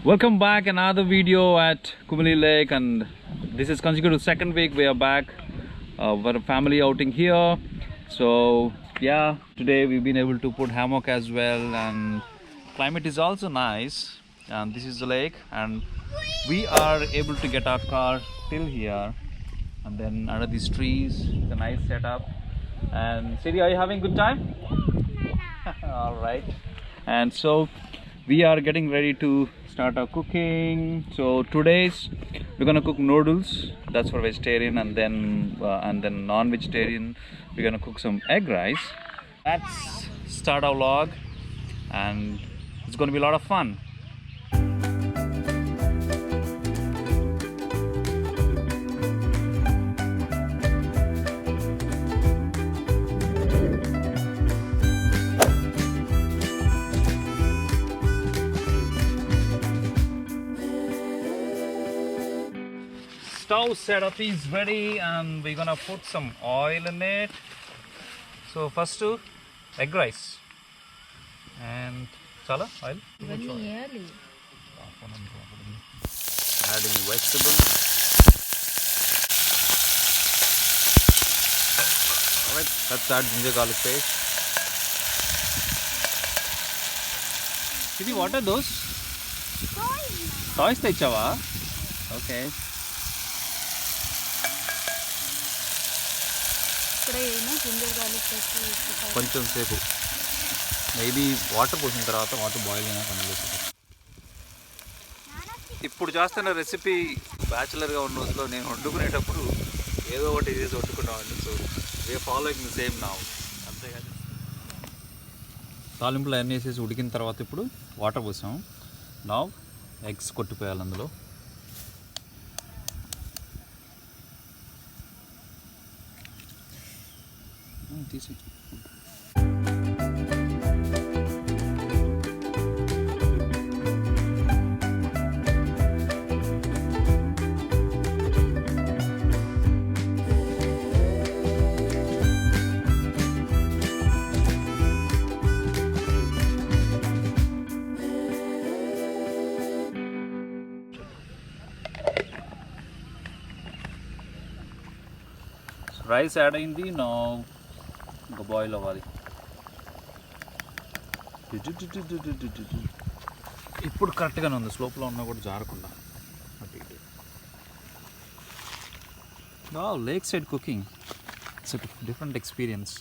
Welcome back, another video at Kumizhi Lake, and this is consecutive second week we are back for a family outing here. So yeah, today we've been able to put hammock as well, and climate is also nice, and this is the lake, and we are able to get our car till here, and then under these trees, the nice setup. And Siri, are you having good time? All right. And so we are getting ready to start our cooking. So today's we're gonna cook noodles. That's for vegetarian, and then non-vegetarian we're gonna cook some egg rice. Let's start our vlog, and it's gonna be a lot of fun. Stove setup is ready, and we're gonna put some oil in it. So first to egg rice, and chala oil. Adding vegetables. Alright, let's add ginger garlic paste. Siri, what are those? Toys techava? Okay. కొంచెం సేపు maybe water పోసిన తర్వాత water boil అయినా కనిపిస్తుంది. ఇప్పుడు చేస్తున్న recipe బ్యాచులర్గా ఉన్న రోజులో నేను వండుకునేటప్పుడు ఏదో ఒకటి చేసి వండుకున్నామండి. So we following the same నా అంతేగాని తాలింపులు అన్నీ వేసేసి ఉడికిన తర్వాత ఇప్పుడు వాటర్ పోసాం. నా ఎగ్స్ కొట్టిపోయాలి అందులో. తీసి రైస్ యాడ్ అయింది. నా ఇంకా బాయిల్ అవ్వాలి. ఇప్పుడు కరెక్ట్గానే ఉంది, స్లోప్లో ఉన్నా కూడా జారకుండా. అటు ఇటు lake side cooking, it's different experience.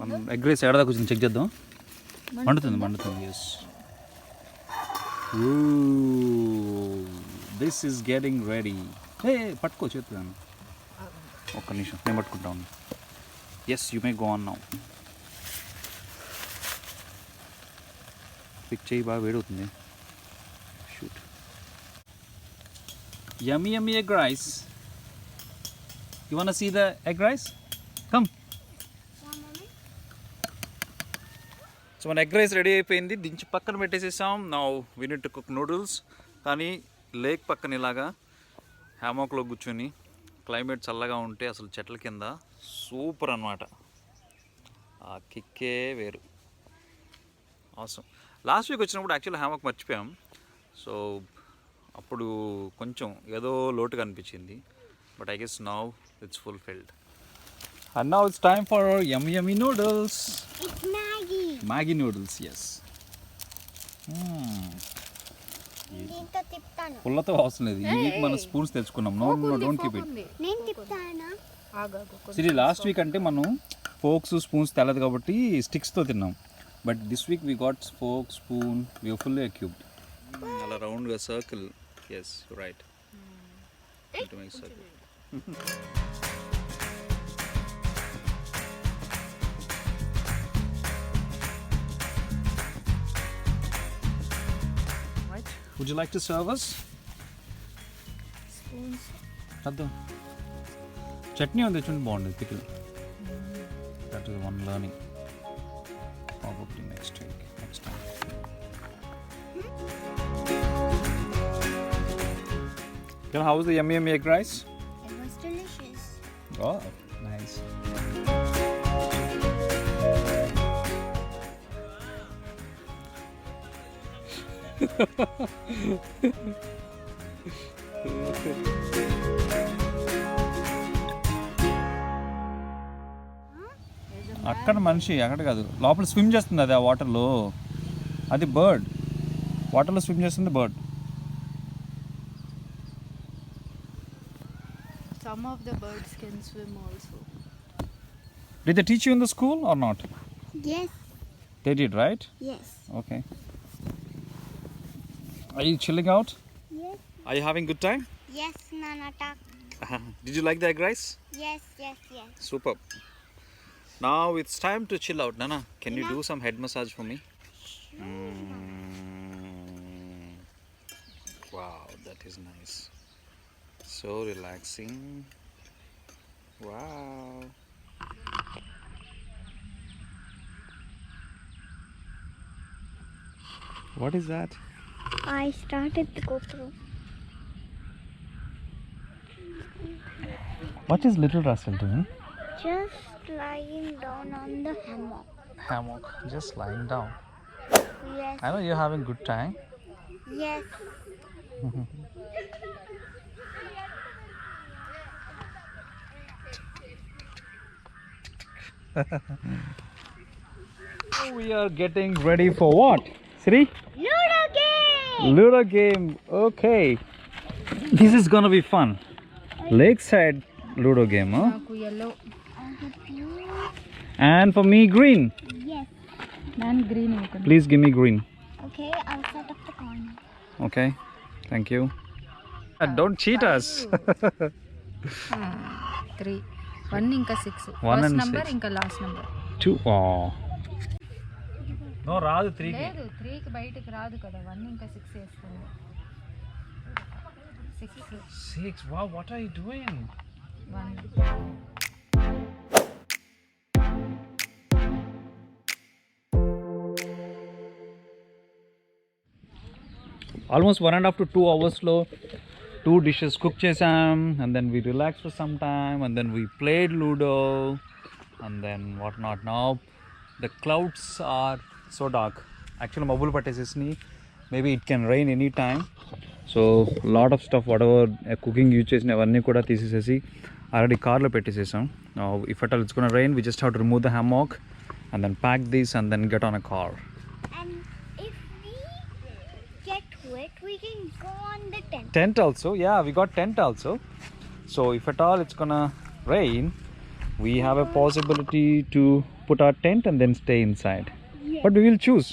మనం ఎగ్ రైస్ ఏడాది కొంచెం చెక్ చేద్దాం. మండుతుంది. Yes, this is getting ready. పట్టుకో చేద్దాను, ఒక్క నిమిషం నేను పట్టుకుంటాను. Yes, you may go on now. Pick చేయి, బాగా వేడవుతుంది. Shoot. Yummy egg rice. You want to see the egg rice? Come. So మన ఎగ్ రైస్ రెడీ అయిపోయింది, దించి పక్కన పెట్టేసేసాం. Now we need to cook noodles. కానీ లేక్ పక్కన ఇలాగా హ్యామాక్లో కూర్చొని క్లైమేట్ చల్లగా ఉంటే అసలు చెట్ల కింద సూపర్ అన్నమాట. ఆ కిక్కే వేరు. అవసరం. లాస్ట్ వీక్ వచ్చినప్పుడు యాక్చువల్లీ హ్యామాక్ మర్చిపోయాం. సో అప్పుడు కొంచెం ఏదో లోటుగా అనిపించింది. But I guess now it's fulfilled. And now it's time for yummy noodles. It's Maggi noodles, yes. దీంతో తిప్తాను. పుల్లతో అవసరం లేదు. ఈ వీక్ మనం స్పూన్స్ తెచ్చుకున్నాం. No don't keep it. నేను తిప్తానా? సిరి, లాస్ట్ వీక్ అంటే మనం ఫోక్స్ స్పూన్స్ తెలదు కాబట్టి స్టిక్స్తో తిన్నాం. But this week we got fork, spoon, we fully equipped. అలా రౌండ్గా circle. Yes, right. To make circle. Would you like to serve us? Spoons. Addo. Chutney on the chun bond pickle. That is one learning. Probably next time. How was the yummy egg rice? It was delicious. Oh, nice. అక్కడ మనిషి అక్కడ కాదు లోపల swim చేస్తుంది అది ఆ వాటర్లో అది బర్డ్ వాటర్లో స్విమ్ చేస్తుంది bird Some of the birds can swim also. Did they teach you in the school or not? Yes. They did, right? Yes. Okay. Are you chilling out? Yes. Are you having good time? Yes, Nanata. Did you like the egg rice? Yes, yes, yes. Superb. Now it's time to chill out. Nana, can you Yeah. do some head massage for me? Wow, that is nice. So relaxing. Wow. What is that? I started to go through. What is little Russell doing? Just lying down on the hammock. Hammock, just lying down. Yes. I know you're having good time. Yes. We are getting ready for what? Sri? Ludo game! Ludo game. Okay. This is gonna be fun. Lakeside Ludo game, huh? Naku yellow. And for me, green. Yes. Nan green ivukondi. Please give me green. Okay, I'll set up the corner. Okay. Thank you. Don't cheat us. 3. 1 ఇంకా 6. One First and number 6. ఇంకా last number. 2. Oh. No, రాదు 3. లేదు 3 కి బయటికి రాదు కదా 1 ఇంకా 6 వేస్తుంది. 6 6. Wow, what are you doing? 1. Almost 1.5 to 2 hours లో 2 dishes cook చేసాం and then we relaxed for some time and then we played Ludo and then what not. Now the clouds are so dark. Actually మబ్బులు పట్టేసేసినాయి. Maybe it can rain any time. So lot of stuff whatever cooking use చేసిన అవన్నీ కూడా తీసేసేసి already కార్లో పెట్టేసేసాం. If at all it's gonna rain we just have to remove the hammock and then pack this and then get on a car. And if we get wet, we can go on the tent. Tent also, yeah, we got tent also. So if at all it's gonna rain, we have a possibility to put our tent and then stay inside. Yes. But we will choose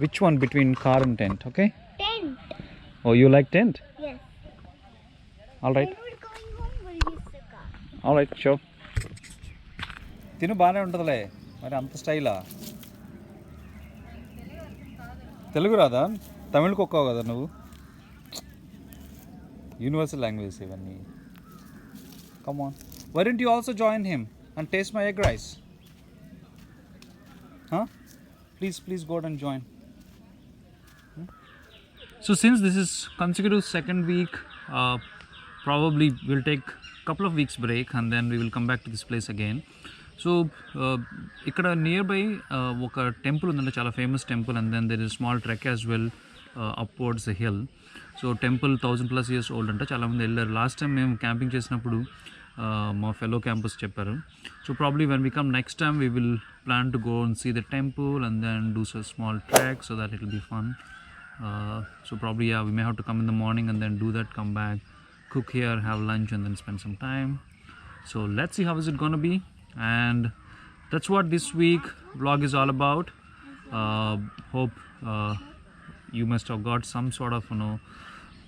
which one between car and tent, okay? Tent. Oh, you like tent? Yes. All right, When we're going home, we'll use the car. all right, sure. తిను బాగానే ఉంటుందిలే మరి అంత స్టైలా తెలుగు రాదా తమిళ్ కుక్కవు కదా నువ్వు universal language ఇవన్నీ come on why don't you also join him and taste my egg rice please go and join so since this is consecutive second week probably we'll take couple of weeks break and then we will come back to this place again. So ఇక్కడ nearby ఒక temple ఉందంటే చాలా famous temple and then there is small trek as well upwards the hill. So temple 1000+ years old అంటే చాలామంది వెళ్ళారు. Last time మేము camping చేసినప్పుడు మా ఫెలో క్యాంపస్ చెప్పారు. So probably when we come next time we will plan to go and see the temple and then do a small trek so that it will be fun. So probably yeah we may have to come in the morning and then do that, come back, cook here, have lunch and then spend some time. So let's see how is it gonna be, and that's what this week vlog is all about. Hope you must have got some sort of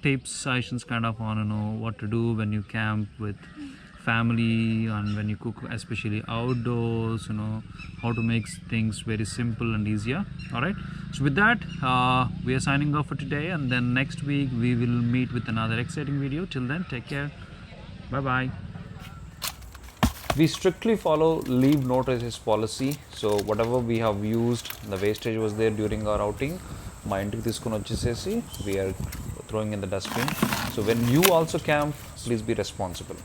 tips, sessions kind of on what to do when you camp with family and when you cook especially outdoors, how to make things very simple and easier. All right, so with that we are signing off for today and then next week we will meet with another exciting video. Till then, take care, bye bye. We strictly follow leave no traces policy, so whatever we have used, the wastage was there during our outing, మా ఇంటికి తీసుకొని వచ్చేసేసి we are throwing in the dustbin. So when you also camp, please be responsible.